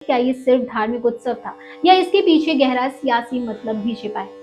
क्या ये सिर्फ धार्मिक उत्सव था या इसके पीछे गहरा सियासी मतलब भी छिपा है।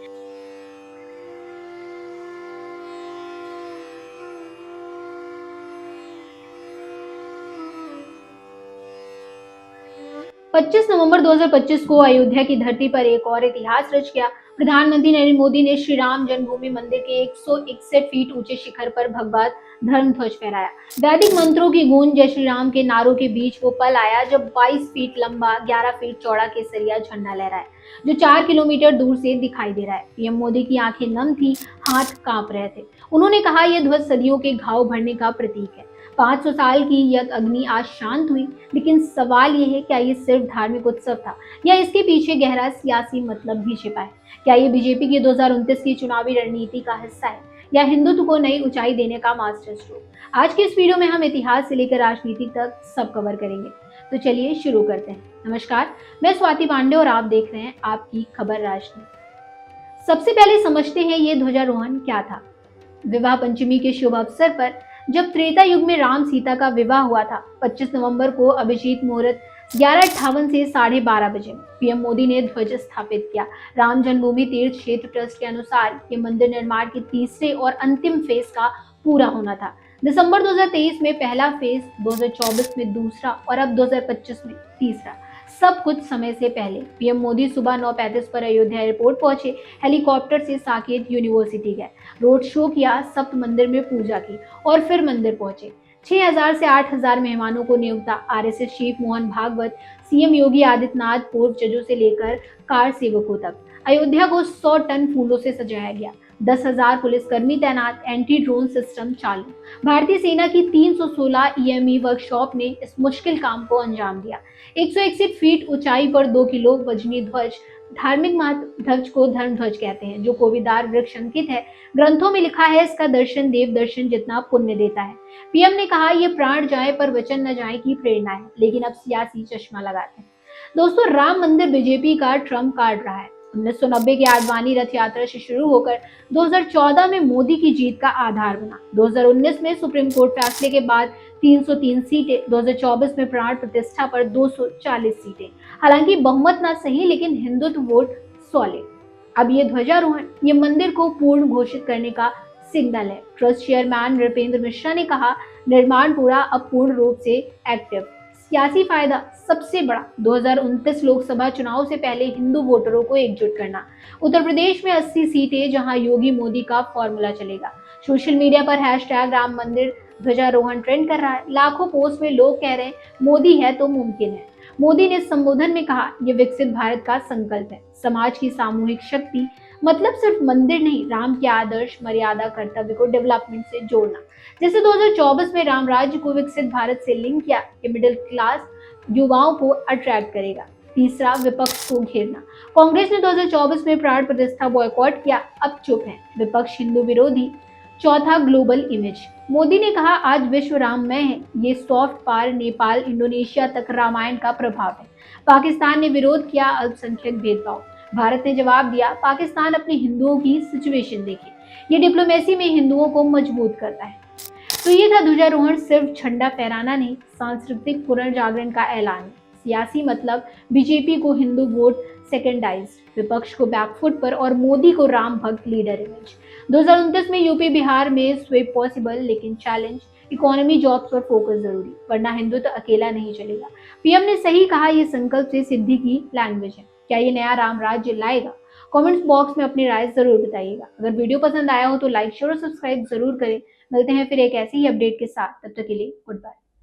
25 नवंबर 2025 को अयोध्या की धरती पर एक और इतिहास रच गया। प्रधानमंत्री नरेंद्र मोदी ने श्री राम जन्मभूमि मंदिर के 161 फीट ऊंचे शिखर पर भगवा धर्म ध्वज फहराया। वैदिक मंत्रों की गूंज जय श्री राम के नारों के बीच वो पल आया जब 22 फीट लंबा 11 फीट चौड़ा केसरिया झंडा लहराया, जो 4 किलोमीटर दूर से दिखाई दे रहा है। पीएम मोदी की आंखें नम थी, हाथ कांप रहे थे। उन्होंने कहा, यह ध्वज सदियों के घाव भरने का प्रतीक है। 500 साल की यह अग्नि आज शांत हुई, लेकिन सवाल यह है, क्या ये सिर्फ धार्मिक उत्सव था या इसके पीछे गहरा सियासी मतलब भी छिपा है। क्या ये बीजेपी की 2029 की चुनावी रणनीति का हिस्सा है या हिंदुत्व को नई ऊंचाई देने का मास्टर स्ट्रोक। आज की इस वीडियो में हम इतिहास से लेकर राजनीति तक सब कवर करेंगे। तो चलिए शुरू करते हैं। नमस्कार, मैं स्वाति पांडे और आप देख रहे हैं आपकी खबर राजनीति। सबसे पहले समझते हैं ये ध्वजारोहण क्या था। विवाह पंचमी के शुभ अवसर पर जब त्रेता युग में राम सीता का विवाह हुआ था, 25 नवंबर को अभिजीत मुहूर्त 11:58 से 12:30 बजे पीएम मोदी ने ध्वज स्थापित किया। राम जन्मभूमि तीर्थ क्षेत्र ट्रस्ट के अनुसार ये मंदिर निर्माण के तीसरे और अंतिम फेज का पूरा होना था। दिसंबर 2023 में पहला फेज, 2024 में दूसरा और अब 2025 में तीसरा। सब कुछ समय से पहले। पीएम मोदी सुबह 9:35 पर अयोध्या एयरपोर्ट पहुंचे, हेलीकॉप्टर से साकेत यूनिवर्सिटी गए, रोड शो किया, सप्त मंदिर में पूजा की और फिर मंदिर पहुंचे। 6000 से 8000 मेहमानों को न्योता। RSS chief Mohan Bhagwat, CM Yogi Adityanath, पूर्व जजों से लेकर कार सेवकों तक। अयोध्या को 100 टन फूलों से सजाया गया। 10,000 पुलिसकर्मी तैनात, एंटी ड्रोन सिस्टम चालू। भारतीय सेना की 316 ईएमई वर्कशॉप ने इस मुश्किल काम को अंजाम दिया। 161 फीट ऊंचाई पर 2 किलो वजनी ध्वज, धार्मिक महत्व। ध्वज को धर्म ध्वज कहते हैं, जो कोविदार वृक्ष अंकित है। ग्रंथों में लिखा है, इसका दर्शन देव दर्शन जितना पुण्य देता है। पीएम ने कहा, ये प्राण जाए पर वचन न जाए की प्रेरणा है, लेकिन अब सियासी चश्मा लगाते हैं। दोस्तों, राम मंदिर बीजेपी का ट्रम्प कार्ड रहा है। 1990 की आडवाणी रथ यात्रा से शुरू होकर 2014 में मोदी की जीत का आधार बना। 2019 में सुप्रीम कोर्ट फैसले के बाद 303 सीटें, 2024 में प्राण प्रतिष्ठा पर 240 सीटें। हालांकि बहुमत ना सही, लेकिन हिंदुत्व वोट सॉलिड। अब ये ध्वजारोहण ये मंदिर को पूर्ण घोषित करने का सिग्नल है। ट्रस्ट चेयरमैन नृपेंद्र मिश्रा ने कहा, निर्माण पूरा, अब पूर्ण रूप से एक्टिव। सियासी फायदा सबसे बड़ा, 2029 लोकसभा चुनाव से पहले हिंदू वोटरों को एकजुट करना। उत्तर प्रदेश में 80 सीटें, जहां योगी मोदी का फॉर्मूला चलेगा। सोशल मीडिया पर हैशटैग राम मंदिर ध्वजारोहण ट्रेंड कर रहा है। लाखों पोस्ट में लोग कह रहे हैं, मोदी है तो मुमकिन है। मोदी ने संबोधन में कहा, यह विकसित भारत का संकल्प है, समाज की सामूहिक शक्ति। मतलब सिर्फ मंदिर नहीं, राम के आदर्श, मर्यादा, कर्तव्य को डेवलपमेंट से जोड़ना। जैसे 2024 में राम राज्य को विकसित भारत से लिंक किया, कि मिडिल क्लास युवाओं को अट्रैक्ट करेगा। तीसरा, विपक्ष को घेरना। कांग्रेस ने 2024 में प्राण प्रतिष्ठा बॉयकॉट किया, अब चुप है। विपक्ष हिंदू विरोधी। चौथा, ग्लोबल इमेज। मोदी ने कहा, आज विश्व राममय है। ये सॉफ्ट पावर, नेपाल, इंडोनेशिया तक रामायण का प्रभाव है। पाकिस्तान ने विरोध किया, अल्पसंख्यक भेदभाव। भारत ने जवाब दिया, पाकिस्तान अपने हिंदुओं की सिचुएशन देखे। ये डिप्लोमेसी में हिंदुओं को मजबूत करता है। तो ये था ध्वजारोहण सिर्फ झंडा फहराना नहीं, सांस्कृतिक पुनर्जागरण का ऐलान है। सियासी मतलब, बीजेपी को हिंदू वोट सेकेंडाइज, विपक्ष को बैकफुट पर और मोदी को राम भक्त लीडर इमेज। 2029 में यूपी बिहार में स्वीप पॉसिबल, लेकिन चैलेंज इकोनॉमी, जॉब्स पर फोकस जरूरी, वरना हिंदुत्व अकेला नहीं चलेगा। पीएम ने सही कहा, यह संकल्प से सिद्धि की लैंग्वेज है। क्या ये नया राम राज्य लाएगा? कमेंट्स बॉक्स में अपनी राय जरूर बताइएगा। अगर वीडियो पसंद आया हो तो लाइक, शेयर और सब्सक्राइब जरूर करें। मिलते हैं फिर एक ऐसी ही अपडेट के साथ, तब तक के लिए गुड बाय।